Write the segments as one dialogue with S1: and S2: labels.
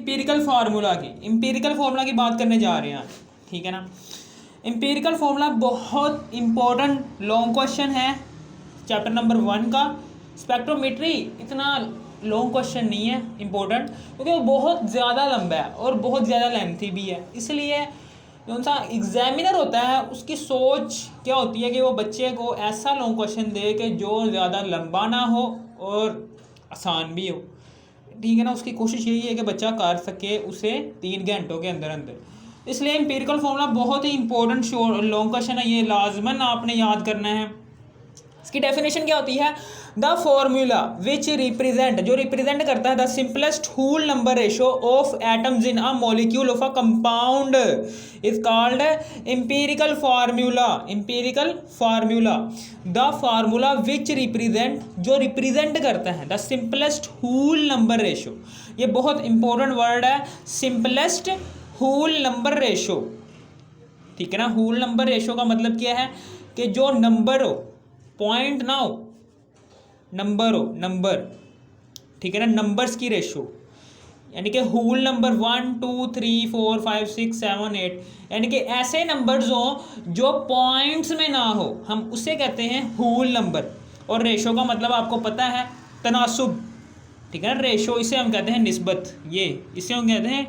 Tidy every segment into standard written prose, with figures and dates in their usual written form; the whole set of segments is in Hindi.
S1: एम्पिरिकल फार्मूला की, एम्पिरिकल फार्मूला की बात करने जा रहे हैं आज, ठीक है ना। एम्पिरिकल फार्मूला बहुत इंपॉर्टेंट लॉन्ग क्वेश्चन है चैप्टर नंबर 1 का। स्पेक्ट्रोमेट्री इतना लॉन्ग क्वेश्चन नहीं है इंपॉर्टेंट, क्योंकि वो बहुत ज़्यादा लंबा है और बहुत ज़्यादा लेंथी भी है। इसलिए जो सा एग्जामिनर होता है उसकी सोच क्या होती है कि वो बच्चे को ऐसा लॉन्ग क्वेश्चन दे कि जो ज़्यादा लंबा ना हो और आसान भी हो, ठीक है ना। उसकी कोशिश यही है कि बच्चा कर सके उसे 3 घंटों के अंदर अंदर। इसलिए एम्पिरिकल फार्मूला बहुत ही इंपॉर्टेंट लॉन्ग क्वेश्चन है, ये लाजमन आपने याद करना है। इसकी डेफिनेशन क्या होती है? द फॉर्मूला विच रिप्रेजेंट, जो रिप्रेजेंट करता है the simplest whole number ratio of atoms in a molecule of a compound is called empirical formula. Empirical formula, the formula which represent, जो रिप्रेजेंट करता है the simplest whole number ratio. ये बहुत इंपॉर्टेंट वर्ड है, सिंपलेस्ट होल नंबर रेशो, ठीक है ना। होल नंबर रेशो का मतलब क्या है कि जो नंबर हो, पॉइंट ना हो, नंबर हो, नंबर, ठीक है ना, नंबर्स की रेशो, यानी कि होल नंबर 1 2 3 4 5 6 7 8, यानी कि ऐसे नंबर्स हो जो पॉइंट्स में ना हो, हम उसे कहते हैं होल नंबर। और रेशो का मतलब आपको पता है, तनासुब, ठीक है ना। रेशो इसे हम कहते हैं निस्बत, ये इसे हम कहते हैं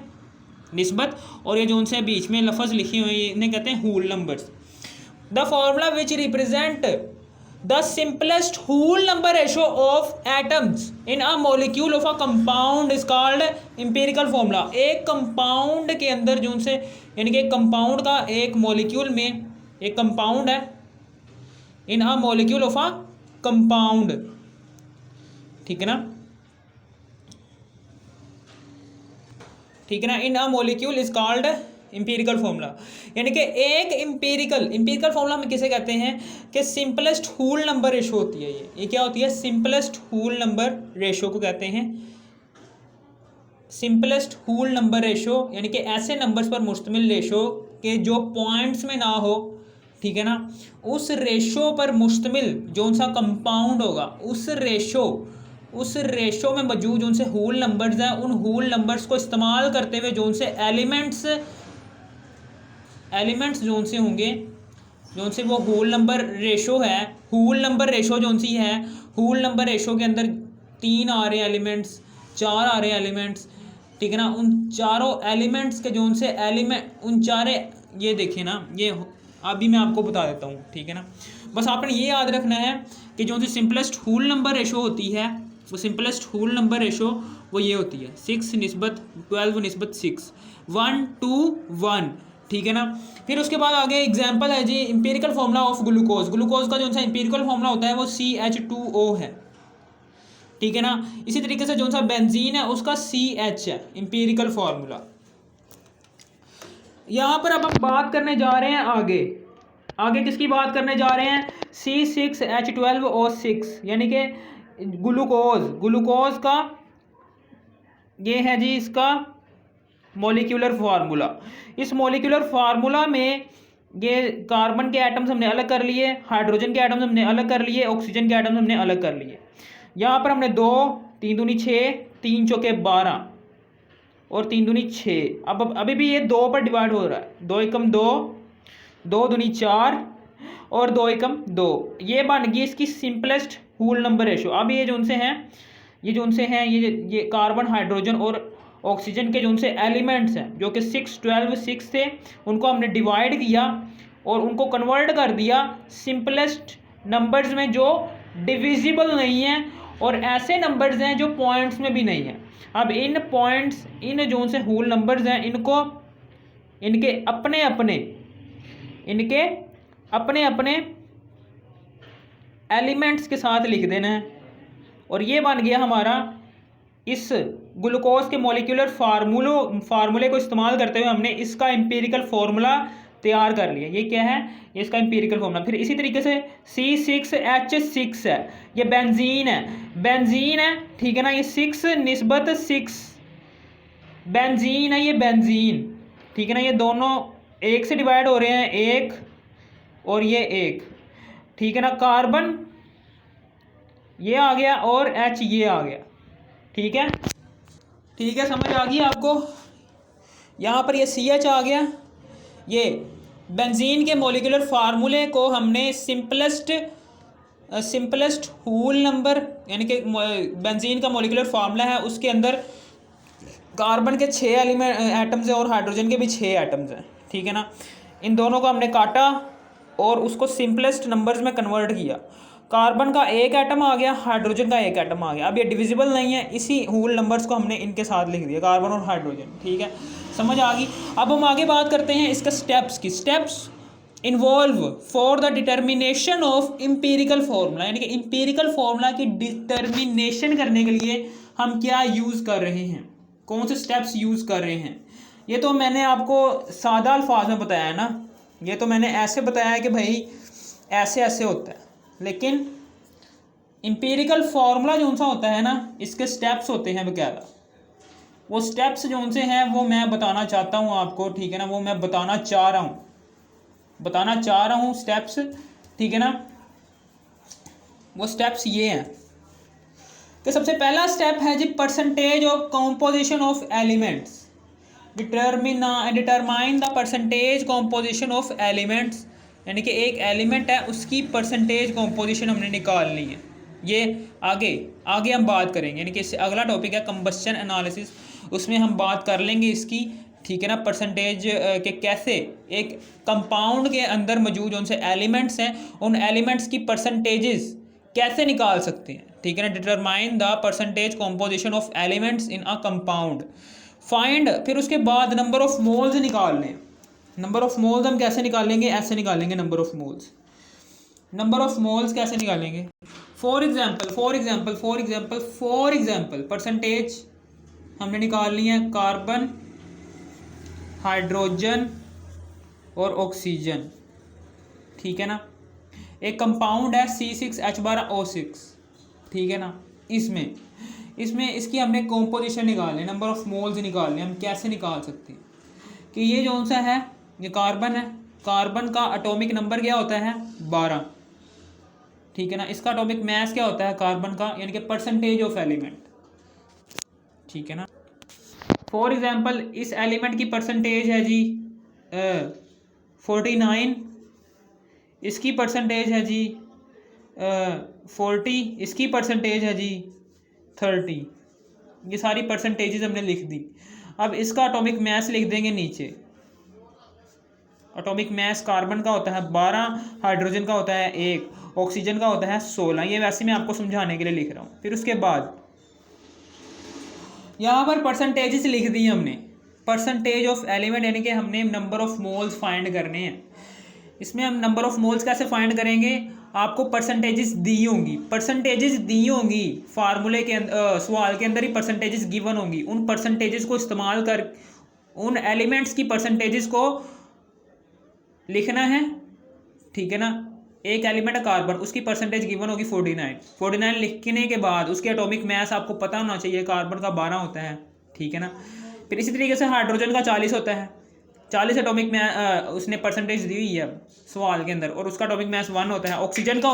S1: निस्बत, और ये जो उनसे बीच में लफ्ज़ लिखी हुई है इन्हें कहते हैं whole numbers. The formula which represent the simplest whole number ratio of atoms in a molecule of a compound is called empirical formula. एक कंपाउंड के अंदर जो उनसे, यानी कि कंपाउंड का एक मॉलिक्यूल में, एक कंपाउंड है in a molecule of a compound, ठीक है ना, ठीक है ना, in a molecule is called empirical formula. यानी कि एक एम्पिरिकल फार्मूला हम किसे कहते हैं कि सिंपलेस्ट होल नंबर रेशो होती है। ये क्या होती है? सिंपलेस्ट होल नंबर रेशो को कहते हैं सिंपलेस्ट होल नंबर रेशो, यानी कि ऐसे नंबर्स पर मुश्तमिल रेशो के जो पॉइंट्स में ना हो, ठीक है ना, उस रेशो पर मुश्तमिल जो सा कंपाउंड होगा, उस रेशो में मौजूद जो उनसे होल नंबर्स हैं, उन होल नंबर्स को इस्तेमाल करते हुए जो उनसे एलिमेंट्स जो उनसे होंगे, जो उनसे वो होल नंबर रेशो है, होल नंबर रेशो जो उनसी है, होल नंबर रेशो के अंदर 3 आ रहे हैं एलिमेंट्स, 4 आ रहे हैं एलिमेंट्स, ठीक है ना। उन चारों एलिमेंट्स के जो उनसे एलिमेंट, उन चारे, ये देखिए ना, ये अभी मैं आपको बता देता हूँ, ठीक है ना। बस आपने ये याद रखना है कि जो उनसे सिंपलेस्ट होल नंबर रेशो होती है, वो सिंपलेस्ट होल नंबर रेशो वो ये होती है 6 निस्बत 12 निस्बत 6, 1 to 1, ठीक है ना। फिर उसके बाद आगे एग्जाम्पल है जी, empirical formula of glucose. Glucose का जो सा एम्पिरिकल फार्मूला होता है वो CH2O है, ठीक है ना। इसी तरीके से जो सा बेंजीन है उसका CH है, एम्पिरिकल फार्मूला। यहाँ पर अब हम बात करने जा रहे हैं आगे किसकी बात करने जा रहे हैं? C6H12O6, यानी कि ग्लूकोज का ये है जी इसका मॉलिक्यूलर फार्मूला। इस मॉलिक्यूलर फार्मूला में ये कार्बन के एटम्स हमने अलग कर लिए, हाइड्रोजन के एटम्स हमने अलग कर लिए, ऑक्सीजन के एटम्स हमने अलग कर लिए। यहाँ पर हमने 2 3 दूनी 6, 3 चौके 12 और 3 दूनी 6। अब अभी भी ये 2 पर डिवाइड हो रहा है, 2 एकम 2, 2 दूनी 4 और 2 एकम 2। ये बन गई इसकी सिंपलेस्ट होल नंबर रेशो। अब ये जो उनसे हैं, ये कार्बन, हाइड्रोजन और ऑक्सीजन के जो उनसे एलिमेंट्स हैं, जो कि 6 12 6 थे, उनको हमने डिवाइड किया और उनको कन्वर्ट कर दिया सिंपलेस्ट नंबर्स में जो डिविजिबल नहीं हैं, और ऐसे नंबर्स हैं जो पॉइंट्स में भी नहीं हैं। अब इन पॉइंट्स, इन जो उनसे होल नंबर्स हैं, इनको इनके अपने अपने एलिमेंट्स के साथ लिख देना है, और ये बन गया हमारा, इस ग्लूकोज के मॉलिक्यूलर फार्मूले को इस्तेमाल करते हुए हमने इसका एम्पिरिकल फार्मूला तैयार कर लिया। ये क्या है? ये इसका एम्पिरिकल फार्मूला। फिर इसी तरीके से C6H6 है, ये बेंजीन है, ठीक है ना। ये 6 निस्बत 6 बेंजीन है, ये बेंजीन, ठीक है ना। ये दोनों 1 से डिवाइड हो रहे हैं, 1 और ये 1, ठीक है ना। कार्बन ये आ गया और H ये आ गया, ठीक है। ठीक है, समझ आ गई आपको। यहाँ पर ये CH आ गया। ये बेंजीन के मॉलिक्यूलर फार्मूले को हमने सिंपलेस्ट होल नंबर, यानी कि बेंजीन का मॉलिक्यूलर फार्मूला है, उसके अंदर कार्बन के 6 एटम्स हैं और हाइड्रोजन के भी 6 एटम्स हैं, ठीक है ना। इन दोनों को हमने काटा और उसको सिंपलेस्ट नंबर्स में कन्वर्ट किया। कार्बन का 1 एटम आ गया, हाइड्रोजन का 1 एटम आ गया। अब ये डिविजिबल नहीं है, इसी होल नंबर्स को हमने इनके साथ लिख दिया, कार्बन और हाइड्रोजन, ठीक है, समझ आ गई। अब हम आगे बात करते हैं इसका स्टेप्स की। Steps involve for the determination of empirical formula, यानी कि इम्पीरिकल फार्मूला की डिटर्मिनेशन करने के लिए हम क्या यूज़ कर रहे हैं, कौन से स्टेप्स यूज़ कर रहे हैं। ये तो मैंने आपको सादा अल्फाज में बताया है ना, ये तो मैंने ऐसे बताया है कि भाई ऐसे ऐसे होता है, लेकिन इम्पीरिकल फार्मूला जो सा होता है ना, इसके स्टेप्स होते हैं वगैरह। वो स्टेप्स जो उनसे हैं वो मैं बताना चाहता हूँ आपको, ठीक है ना, वो मैं बताना चाह रहा हूँ स्टेप्स, ठीक है ना। वो स्टेप्स ये हैं कि सबसे पहला स्टेप है जी percentage of composition of elements. Determine the percentage composition of elements, यानी कि एक एलिमेंट है उसकी परसेंटेज कॉम्पोजिशन हमने निकालनी है। ये आगे हम बात करेंगे, यानी कि इससे अगला टॉपिक है कंबस्शन एनालिसिस, उसमें हम बात कर लेंगे इसकी, ठीक है ना, परसेंटेज के कैसे एक कंपाउंड के अंदर मौजूद जो उनसे एलिमेंट्स हैं उन एलिमेंट्स की परसेंटेजेस कैसे निकाल सकते हैं, ठीक है ना। Determine the percentage composition of elements in a compound. Find, फिर उसके बाद नंबर ऑफ मोल्स निकाल लें। नंबर ऑफ मोल्स हम कैसे निकालेंगे, ऐसे निकालेंगे number of moles. Number of moles कैसे निकालेंगे, फॉर एग्जाम्पल परसेंटेज हमने निकालनी है कार्बन, हाइड्रोजन और ऑक्सीजन, ठीक है ना। एक कंपाउंड है C6H12O6, ठीक है ना। इसमें इसकी हमने कॉम्पोजिशन निकालनी, नंबर ऑफ मोल्स निकालने। हम कैसे निकाल सकते हैं कि ये जो सा है, ये कार्बन है, कार्बन का एटॉमिक नंबर क्या होता है 12, ठीक है ना। इसका एटॉमिक मास क्या होता है कार्बन का, यानी कि परसेंटेज ऑफ एलिमेंट, ठीक है ना। फॉर एग्जांपल इस एलिमेंट की परसेंटेज है जी 49, इसकी परसेंटेज है जी 40, इसकी परसेंटेज है जी 30। ये सारी परसेंटेजेस हमने लिख दी। अब इसका एटॉमिक मास लिख देंगे नीचे। एटॉमिक मास कार्बन का होता है 12, हाइड्रोजन का होता है 1, ऑक्सीजन का होता है 16। ये वैसे मैं आपको समझाने के लिए लिख रहा हूँ। फिर उसके बाद यहाँ पर परसेंटेजेस लिख दी हमने, परसेंटेज ऑफ एलिमेंट, यानी कि हमने नंबर ऑफ मोल्स फाइंड करने हैं। इसमें हम नंबर ऑफ मोल्स कैसे फाइंड करेंगे, आपको परसेंटेजेस दी होंगी फार्मूले के सवाल के अंदर ही परसेंटेजेस गिवन होंगी। उन परसेंटेजेस को इस्तेमाल कर उन एलिमेंट्स की परसेंटेजेस को लिखना है, ठीक है ना। एक एलिमेंट है कार्बन, उसकी परसेंटेज गिवन होगी 49 लिखने के बाद उसके एटॉमिक मास आपको पता होना चाहिए, कार्बन का 12 होता है, ठीक है ना। फिर इसी तरीके से हाइड्रोजन का 40 होता है, 40 एटॉमिक मास उसने परसेंटेज दी हुई है सवाल के अंदर, और उसका एटॉमिक मास 1 होता है। ऑक्सीजन का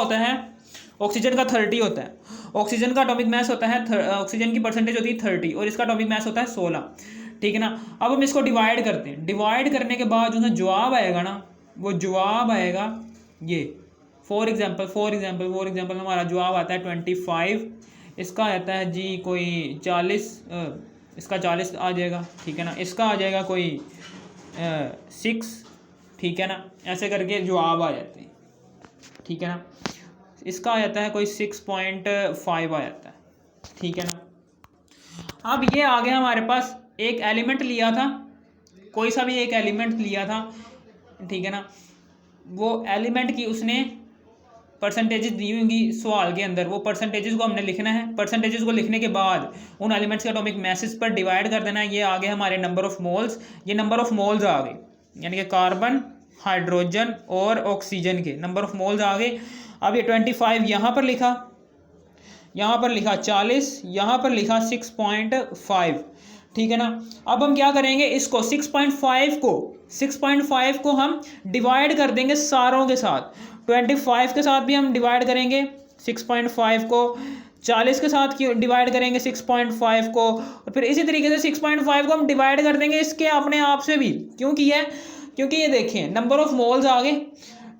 S1: 30 होता है, ऑक्सीजन का एटॉमिक मास होता है ऑक्सीजन की परसेंटेज होती है 30 और इसका एटॉमिक मास होता है 16, ठीक है ना। अब हम इसको डिवाइड करते हैं। डिवाइड करने के बाद जो जवाब आएगा ना, वो जवाब आएगा ये। फॉर एग्जांपल हमारा जवाब आता है 25, इसका आता है जी कोई 40, इसका 40 आ जाएगा, ठीक है ना। इसका आ जाएगा कोई 6, ठीक है ना। ऐसे करके जवाब आ जाते हैं, ठीक है ना। इसका आ जाता है कोई 6.5 आ जाता है, ठीक है ना। अब ये आ गया हमारे पास, एक एलिमेंट लिया था, कोई सा भी एक एलिमेंट लिया था, ठीक है ना। वो एलिमेंट की उसने परसेंटेजेस दी होंगी सवाल के अंदर, वो परसेंटेजेस को हमने लिखना है। परसेंटेजेस को लिखने के बाद उन एलिमेंट्स के एटॉमिक मासेस पर डिवाइड कर देना है। ये आ गए हमारे नंबर ऑफ मोल्स। ये नंबर ऑफ मोल्स आ गए, यानी कि कार्बन, हाइड्रोजन और ऑक्सीजन के नंबर ऑफ मोल्स आ गए। अब ये 25 यहाँ पर लिखा, यहाँ पर लिखा 40, यहाँ पर लिखा 6.5, ठीक है ना। अब हम क्या करेंगे, इसको 6.5 को हम डिवाइड कर देंगे सारों के साथ। 25 के साथ भी हम डिवाइड करेंगे 6.5 को, 40 के साथ क्यों डिवाइड करेंगे 6.5 को, और फिर इसी तरीके से 6.5 को हम डिवाइड कर देंगे इसके अपने आप से भी। क्यों किया है? क्योंकि ये देखें नंबर ऑफ मोल्स आ गए,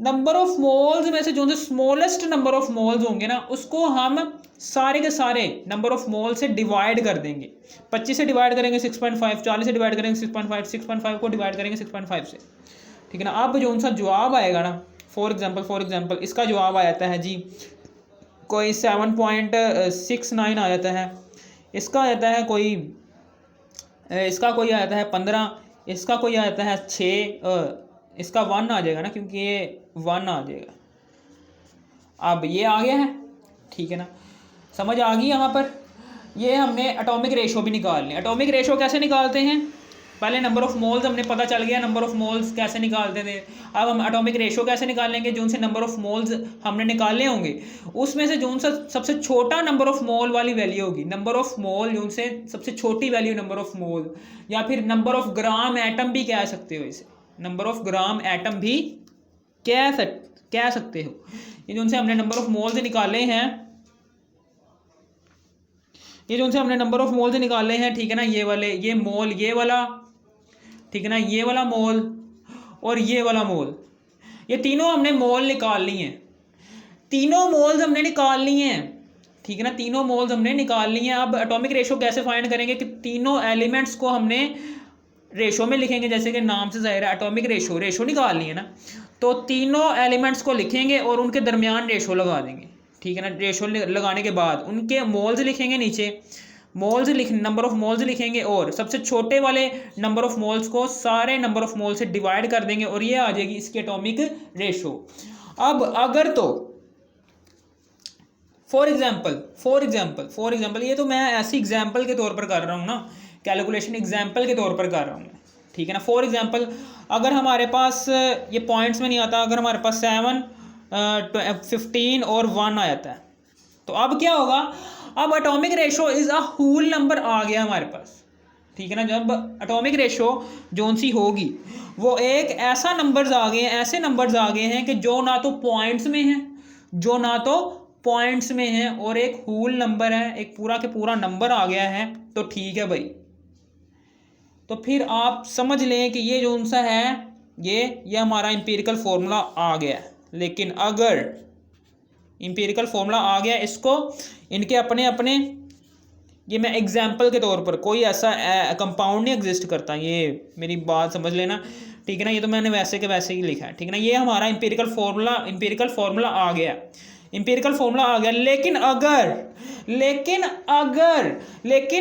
S1: नंबर ऑफ मोल्स में से जो स्मॉलेस्ट नंबर ऑफ मोल्स होंगे ना उसको हम सारे के सारे नंबर ऑफ मोल से डिवाइड कर देंगे। 25 से डिवाइड करेंगे 6.5, 40 से डिवाइड करेंगे 6.5, 6.5 को डिवाइड करेंगे 6.5 से, ठीक है ना। अब जो उनका जवाब आएगा ना, फॉर एग्जांपल इसका जवाब आ जाता है जी कोई 7.69 आ जाता है, इसका आ जाता है कोई, इसका कोई आ जाता है 15, इसका कोई आ जाता है 6, इसका 1 आ जाएगा ना क्योंकि ये 1 आ जाएगा। अब ये आ गया है, ठीक है ना, समझ आ गई यहाँ पर। ये हमने एटॉमिक रेशो भी निकालनी है। एटॉमिक रेशो कैसे निकालते हैं? पहले नंबर ऑफ मोल्स हमने पता चल गया, नंबर ऑफ मोल्स कैसे निकालते थे। अब हम एटॉमिक रेशो कैसे निकालेंगे? जो उनसे नंबर ऑफ मोल्स हमने निकाले होंगे उसमें से जो उनसे सबसे छोटा नंबर ऑफ मोल वाली वैल्यू होगी, नंबर ऑफ मोल जो उनसे सबसे छोटी वैल्यू नंबर ऑफ मोल, या फिर नंबर ऑफ ग्राम एटम भी कह सकते हो इसे, नंबर ऑफ ग्राम एटम भी कह सकते हो। ये जो उनसे हमने नंबर ऑफ मोल्स निकाले हैं, ये जो उनसे हमने नंबर ऑफ मोल्स निकाले हैं, ठीक है ना, ये वाले, ये मोल, ये वाला, ठीक है ना, ये वाला मोल और ये वाला मोल, ये तीनों हमने मोल निकाल लिए हैं, तीनों मोल्स हमने निकाल लिए हैं, ठीक है ना, तीनों मोल्स हमने निकाल लिए हैं। अब एटॉमिक रेशो कैसे फाइंड करेंगे कि तीनों एलिमेंट्स को हमने रेशो में लिखेंगे, जैसे कि नाम से जाहिर है एटॉमिक रेशो निकालनी है ना, तो तीनों एलिमेंट्स को लिखेंगे और उनके दरमियान रेशो लगा देंगे, ठीक है ना। रेशो लगाने के बाद उनके मोल्स लिखेंगे, नीचे मोल्स नंबर ऑफ मोल्स लिखेंगे और सबसे छोटे वाले नंबर ऑफ मोल्स को सारे नंबर ऑफ मोल्स से डिवाइड कर देंगे और ये आ जाएगी इसकी एटॉमिक रेशो। अब अगर तो फॉर एग्जाम्पल ये तो मैं ऐसी एग्जाम्पल के तौर पर कर रहा हूँ ना, कैलकुलेशन एग्जाम्पल के तौर पर कर रहा हूँ, ठीक है ना। फॉर एग्जाम्पल अगर हमारे पास ये पॉइंट्स में नहीं आता, अगर हमारे पास 7, 15 और 1 आ जाता है, तो अब क्या होगा? अब atomic ratio is a whole number आ गया हमारे पास, ठीक है ना। जब एटॉमिक रेशो जोन सी होगी वो एक ऐसा नंबर्स आ गए हैं, ऐसे नंबर्स आ गए हैं कि जो ना तो पॉइंट्स में है, और एक होल नंबर है, एक पूरा के पूरा नंबर आ गया है, तो ठीक है भाई। तो फिर आप समझ लें कि ये जो सा है ये हमारा इंपीरिकल फॉर्मूला आ गया है। लेकिन अगर इंपीरिकल फॉर्मूला आ गया, इसको इनके अपने अपने, ये मैं एग्जाम्पल के तौर पर, कोई ऐसा कंपाउंड नहीं एग्जिस्ट करता, ये मेरी बात समझ लेना, ठीक है ना। ये तो मैंने वैसे के वैसे ही लिखा है, ठीक है ना। ये हमारा इंपीरिकल फॉर्मूला आ गया, इंपीरिकल फॉर्मूला आ गया। लेकिन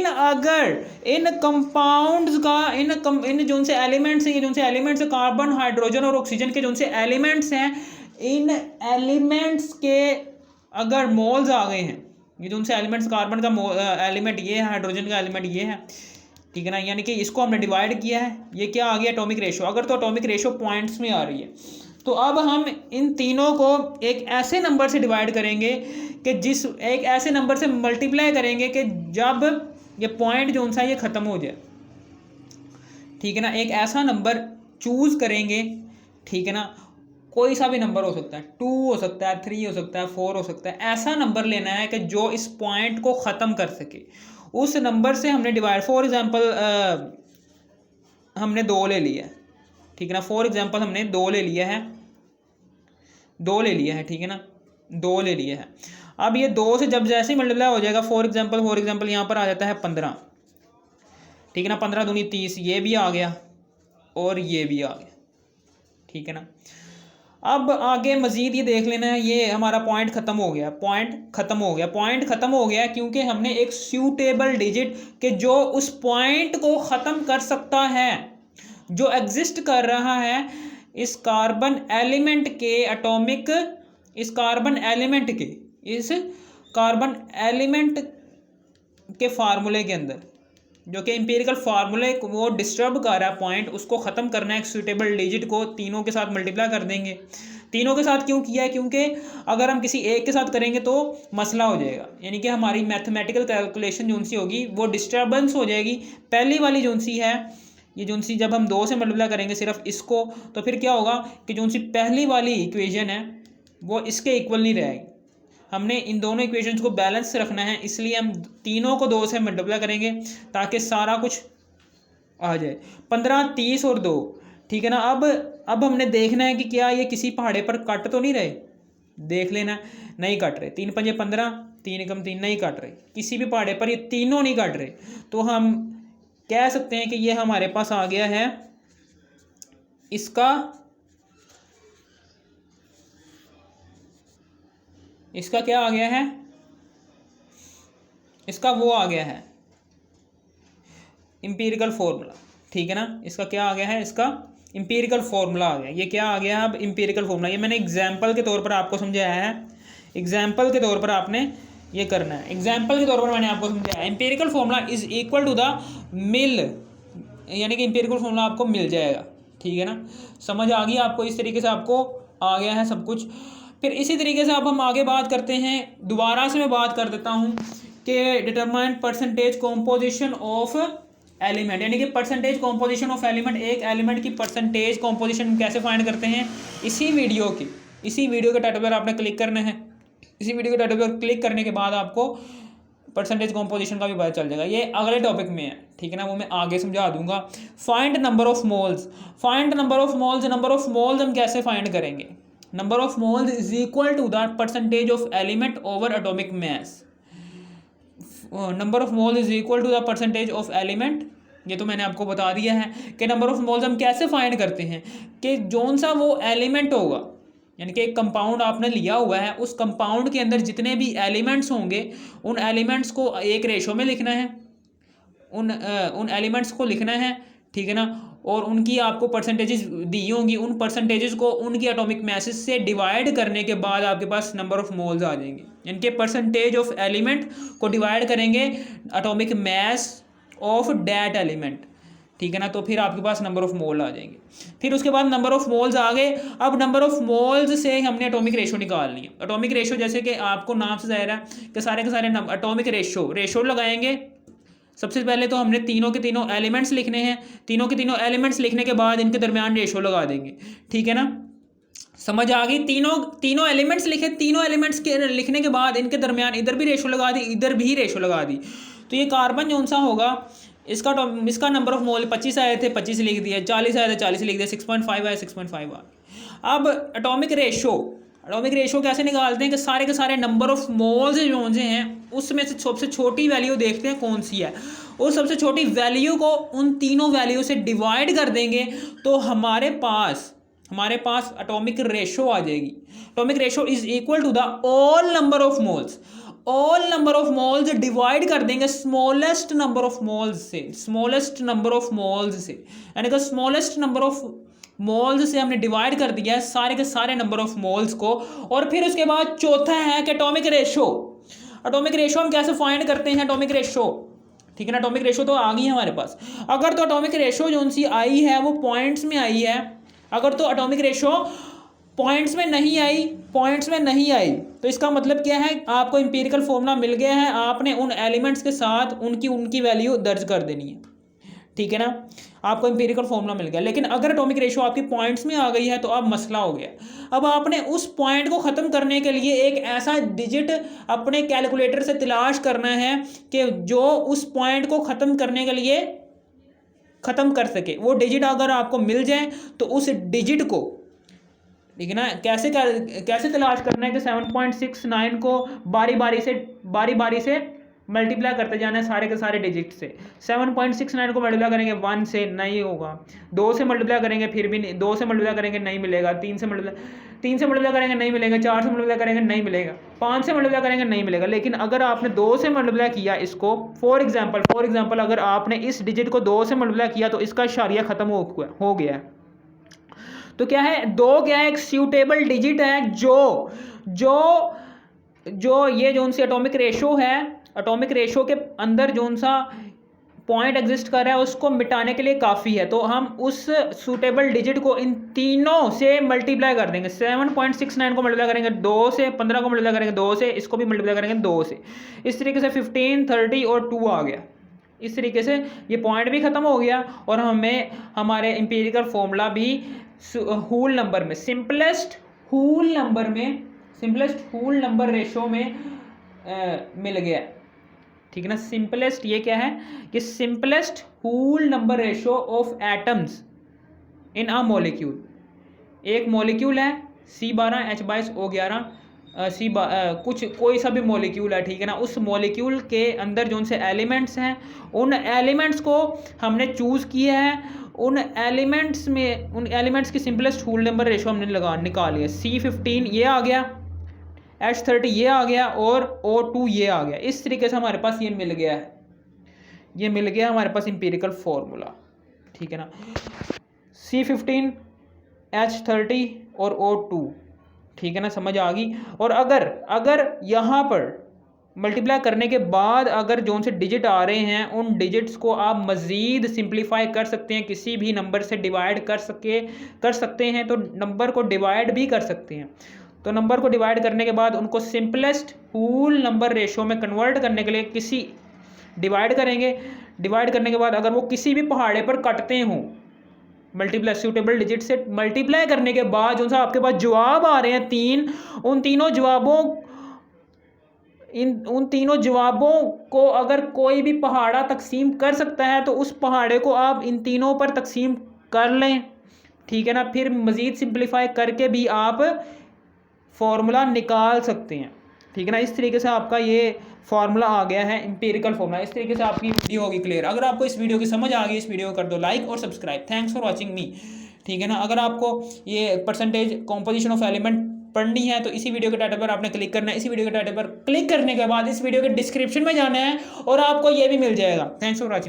S1: अगर इन कंपाउंड्स का, इन जो से एलिमेंट्स हैं, ये जो से एलिमेंट्स हैं कार्बन, हाइड्रोजन और ऑक्सीजन के जो से एलिमेंट्स हैं, इन एलिमेंट्स के अगर मोल्स आ गए हैं, ये जो से एलिमेंट्स, कार्बन का एलिमेंट ये है, हाइड्रोजन का एलिमेंट ये है, ठीक है ना, यानी कि इसको हमने डिवाइड किया है, ये क्या आ गया? Atomic ratio. अगर तो एटॉमिक रेशो पॉइंट्स में आ रही है, तो अब हम इन तीनों को एक ऐसे नंबर से डिवाइड करेंगे कि एक ऐसे नंबर से मल्टीप्लाई करेंगे कि जब ये पॉइंट जो सा ये ख़त्म हो जाए, ठीक है ना। एक ऐसा नंबर चूज़ करेंगे, ठीक है ना, कोई सा भी नंबर हो सकता है, 2 हो सकता है, 3 हो सकता है, 4 हो सकता है, ऐसा नंबर लेना है कि जो इस पॉइंट को ख़त्म कर सके, उस नंबर से हमने डिवाइड। फॉर एग्जांपल हमने 2 ले लिया है, ठीक है ना, फॉर एग्जांपल हमने 2 ले लिया है, ठीक है ना, 2 ले लिया है। अब ये 2 से जब जैसे ही मल्टीप्लाई हो जाएगा, फॉर एग्जांपल यहाँ पर आ जाता है 15, ठीक है ना, 15 दूनी 30, ये भी आ गया और ये भी आ गया, ठीक है ना। अब आगे मज़ीद ये देख लेना है, ये हमारा पॉइंट ख़त्म हो गया क्योंकि हमने एक सूटेबल डिजिट के जो उस पॉइंट को ख़त्म कर सकता है, जो एग्जिस्ट कर रहा है इस कार्बन एलिमेंट के फार्मूले के अंदर, जो कि इंपीरिकल फार्मूले को वो डिस्टर्ब कर रहा है पॉइंट, उसको ख़त्म करना है एक सूटेबल डिजिट को, तीनों के साथ मल्टीप्लाई कर देंगे। तीनों के साथ क्यों किया है? क्योंकि अगर हम किसी एक के साथ करेंगे तो मसला हो जाएगा, यानी कि हमारी मैथमेटिकल कैलकुलेशन जो सी होगी वो डिस्टर्बेंस हो जाएगी। पहली वाली जो सी है, ये जो सी जब हम 2 से मल्टीप्लाई करेंगे सिर्फ इसको, तो फिर क्या होगा कि जो सी पहली वाली इक्वेशन है वो इसके इक्वल नहीं रहेगी, हमने इन दोनों इक्वेशंस को बैलेंस रखना है, इसलिए हम तीनों को 2 से मल्टीप्लाई करेंगे ताकि सारा कुछ आ जाए। 15, 30 और 2, ठीक है ना। अब हमने देखना है कि क्या ये किसी पहाड़े पर कट तो नहीं रहे, देख लेना। नहीं कट रहे, 3 पंजे 15, 3 एकम 3, नहीं कट रहे, किसी भी पहाड़े पर ये तीनों नहीं कट रहे। तो हम कह सकते हैं कि ये हमारे पास आ गया है इसका क्या आ गया है, इसका वो आ गया है इंपीरिकल फॉर्मूला, ठीक है ना। इसका क्या आ गया है, इसका इंपीरिकल फॉर्मूला आ गया। ये क्या आ गया है अब, इंपीरिकल फॉर्मूला। ये मैंने एग्जाम्पल के तौर पर आपको समझाया है, एग्जाम्पल के तौर पर आपने ये करना है, एग्जाम्पल के तौर पर मैंने आपको समझाया। Empirical formula is equal to the mill, यानी कि इंपीरिकल फॉर्मूला आपको मिल जाएगा, ठीक है ना। समझ आ गई आपको, इस तरीके से आपको आ गया है सब कुछ। फिर इसी तरीके से अब हम आगे बात करते हैं, दोबारा से मैं बात कर देता हूँ कि determine percentage composition of element, यानी कि परसेंटेज कॉम्पोजिशन ऑफ एलिमेंट, एक एलिमेंट की परसेंटेज कॉम्पोजिशन कैसे फाइंड करते हैं। इसी वीडियो के टाइटल पर आपने क्लिक करना है। इसी वीडियो के टाइटल पर क्लिक करने के बाद आपको परसेंटेज कॉम्पोजिशन का भी पता चल जाएगा। ये अगले टॉपिक में है, ठीक है ना, वो मैं आगे समझा दूंगा। Find number of moles, find number of moles. Number of moles हम कैसे फाइंड करेंगे, number of moles is equal to the percentage of element over atomic mass. Number of mole is equal to the percentage of element, ये तो मैंने आपको बता दिया है कि नंबर ऑफ मोल्स हम कैसे फाइंड करते हैं कि जौन सा वो एलिमेंट होगा, यानी कि एक कंपाउंड आपने लिया हुआ है, उस कंपाउंड के अंदर जितने भी एलिमेंट्स होंगे उन एलिमेंट्स को एक रेशो में लिखना है, उन एलिमेंट्स को लिखना है, ठीक है ना। और उनकी आपको परसेंटेजेस दी होंगी, उन परसेंटेजेस को उनकी एटॉमिक मासेस से डिवाइड करने के बाद आपके पास नंबर ऑफ मोल्स आ जाएंगे। इनके परसेंटेज ऑफ एलिमेंट को डिवाइड करेंगे atomic mass of that element, ठीक है ना, तो फिर आपके पास नंबर ऑफ मोल आ जाएंगे। फिर उसके बाद नंबर ऑफ मोल्स आ गए। अब नंबर ऑफ मोल्स से हमने एटॉमिक रेशो निकालनी है। एटॉमिक रेशो जैसे कि आपको नाम से जाहिर है कि सारे के सारे एटॉमिक रेशो लगाएंगे। सबसे पहले तो हमने तीनों के तीनों एलिमेंट्स लिखने हैं, तीनों के तीनों एलिमेंट्स लिखने के बाद इनके दरमियान रेशो लगा देंगे, ठीक है ना। समझ आ गई, तीनों एलिमेंट्स लिखे, तीनों एलिमेंट्स के लिखने के बाद इनके दरमियान इधर भी रेशो लगा दी, इधर भी रेशो लगा दी। तो ये कार्बन जौन सा होगा इसका नंबर ऑफ मोल 25 आए थे, 25 लिख दिया, 40 आए थे, 40 लिख दिया, 6.5 आए, 6.5 आ। अब एटॉमिक रेशो कैसे निकालते हैं कि सारे के सारे नंबर ऑफ मोल्स जो हैं उसमें से सबसे छोटी वैल्यू देखते हैं कौन सी है, और सबसे छोटी वैल्यू को उन तीनों वैल्यू से डिवाइड कर देंगे तो हमारे पास एटॉमिक रेशो आ जाएगी। Atomic ratio is equal to the all number of moles, all number of moles divide कर देंगे स्मॉलेस्ट नंबर ऑफ मोल्स से, स्मॉलेस्ट नंबर ऑफ मोल्स से, यानी कि स्मॉलेस्ट नंबर ऑफ मोल्स से हमने डिवाइड कर दिया है सारे के सारे नंबर ऑफ मोल्स को। और फिर उसके बाद चौथा है कि एटॉमिक रेशो हम कैसे फाइंड करते हैं, एटॉमिक रेशो, ठीक है ना। एटॉमिक रेशो तो आ गई है हमारे पास। अगर तो एटॉमिक रेशो जो सी आई है वो पॉइंट्स में आई है, अगर तो एटॉमिक रेशो पॉइंट्स में नहीं आई तो इसका मतलब क्या है, आपको इंपीरिकल फॉर्मूला मिल गया है, आपने उन एलिमेंट्स के साथ उनकी वैल्यू दर्ज कर देनी है, ठीक है ना। आपको इंपीरिकल फॉर्मूला मिल गया। लेकिन अगर एटॉमिक रेशो आपकी पॉइंट्स में आ गई है तो अब मसला हो गया। अब आपने उस पॉइंट को ख़त्म करने के लिए एक ऐसा डिजिट अपने कैलकुलेटर से तलाश करना है कि जो उस पॉइंट को ख़त्म करने के लिए ख़त्म कर सके। वो डिजिट अगर आपको मिल जाए तो उस डिजिट को, ठीक है ना, कैसे तलाश करना है कि 7.69 को बारी बारी से मल्टीप्लाई करते जाना है सारे के सारे डिजिट से। 7.69 को मल्टीप्लाई करेंगे 1 से नहीं होगा, 2 से मल्टीप्लाई करेंगे फिर भी नहीं, 2 से मल्टीप्लाई करेंगे नहीं मिलेगा, 3 से मल्टीप्लाई करेंगे नहीं मिलेगा, 4 से मल्टीप्लाई करेंगे नहीं मिलेगा, 5 से मल्टीप्लाई करेंगे नहीं मिलेगा। लेकिन अगर आपने 2 से मल्टीप्लाई किया इसको, फॉर एग्जाम्पल अगर आपने इस डिजिट को 2 से मल्टीप्लाई किया तो इसका इशारिया ख़त्म हो गया है। तो क्या है, 2 क्या है, एक सूटेबल डिजिट है जो ये जो उनसे एटॉमिक रेशो है, एटॉमिक रेशो के अंदर जो सा पॉइंट एग्जिस्ट कर रहा है उसको मिटाने के लिए काफ़ी है। तो हम उस सूटेबल डिजिट को इन तीनों से मल्टीप्लाई कर देंगे। 7.69 को मल्टीप्लाई करेंगे 2 से, 15 को मल्टीप्लाई करेंगे 2 से, इसको भी मल्टीप्लाई करेंगे 2 से। इस तरीके से 15, 30 और 2 आ गया। इस तरीके से ये पॉइंट भी ख़त्म हो गया और हमें हमारे इंपीरिकल फॉर्मूला भी होल नंबर में, सिंपलेस्ट होल नंबर में सिंपलेस्ट होल नंबर रेशो में मिल गया, ठीक है ना। सिंपलेस्ट ये क्या है कि simplest whole number ratio of atoms in a molecule. एक मॉलिक्यूल है C12 H22 O11 कुछ कोई सा भी मॉलिक्यूल है, ठीक है ना। उस मॉलिक्यूल के अंदर जो से एलिमेंट्स हैं, उन एलिमेंट्स को हमने चूज़ किया है, उन एलिमेंट्स की सिंपलेस्ट होल नंबर रेशो हमने निकाली है। C15 ये आ गया, H30 ये आ गया और O2 ये आ गया। इस तरीके से हमारे पास ये मिल गया है, ये मिल गया हमारे पास इंपीरिकल फॉर्मूला, ठीक है ना। C15 H30 और O2, ठीक है ना, समझ आ गई। और अगर यहाँ पर मल्टीप्लाई करने के बाद अगर जो से डिजिट आ रहे हैं, उन डिजिट्स को आप मज़ीद सिंप्लीफाई कर सकते हैं, किसी भी नंबर से डिवाइड कर सकते हैं, तो नंबर को डिवाइड भी कर सकते हैं। तो नंबर को डिवाइड करने के बाद उनको सिंपलेस्ट होल नंबर रेशो में कन्वर्ट करने के लिए किसी डिवाइड करेंगे। डिवाइड करने के बाद अगर वो किसी भी पहाड़े पर कटते हों, मल्टीप्लाई सूटेबल डिजिट से मल्टीप्लाई करने के बाद जो सा आपके पास जवाब आ रहे हैं 3, उन तीनों जवाबों को अगर कोई भी पहाड़ा तकसीम कर सकता है तो उस पहाड़े को आप इन तीनों पर तकसीम कर लें, ठीक है ना। फिर मज़ीद सिंप्लीफाई करके भी आप फॉर्मूला निकाल सकते हैं, ठीक है ना। इस तरीके से आपका ये फार्मूला आ गया है, इंपीरिकल फार्मूला। इस तरीके से आपकी वीडियो होगी क्लियर। अगर आपको इस वीडियो की समझ आ गई, इस वीडियो को कर दो लाइक और subscribe. Thanks for watching me, ठीक है ना। अगर आपको ये परसेंटेज कॉम्पोजिशन ऑफ एलिमेंट पढ़नी है तो इसी वीडियो के टाइटल पर आपने क्लिक करना है। इसी वीडियो के टाइटल पर क्लिक करने के बाद इस वीडियो के डिस्क्रिप्शन में जाना है और आपको ये भी मिल जाएगा। Thanks for watching.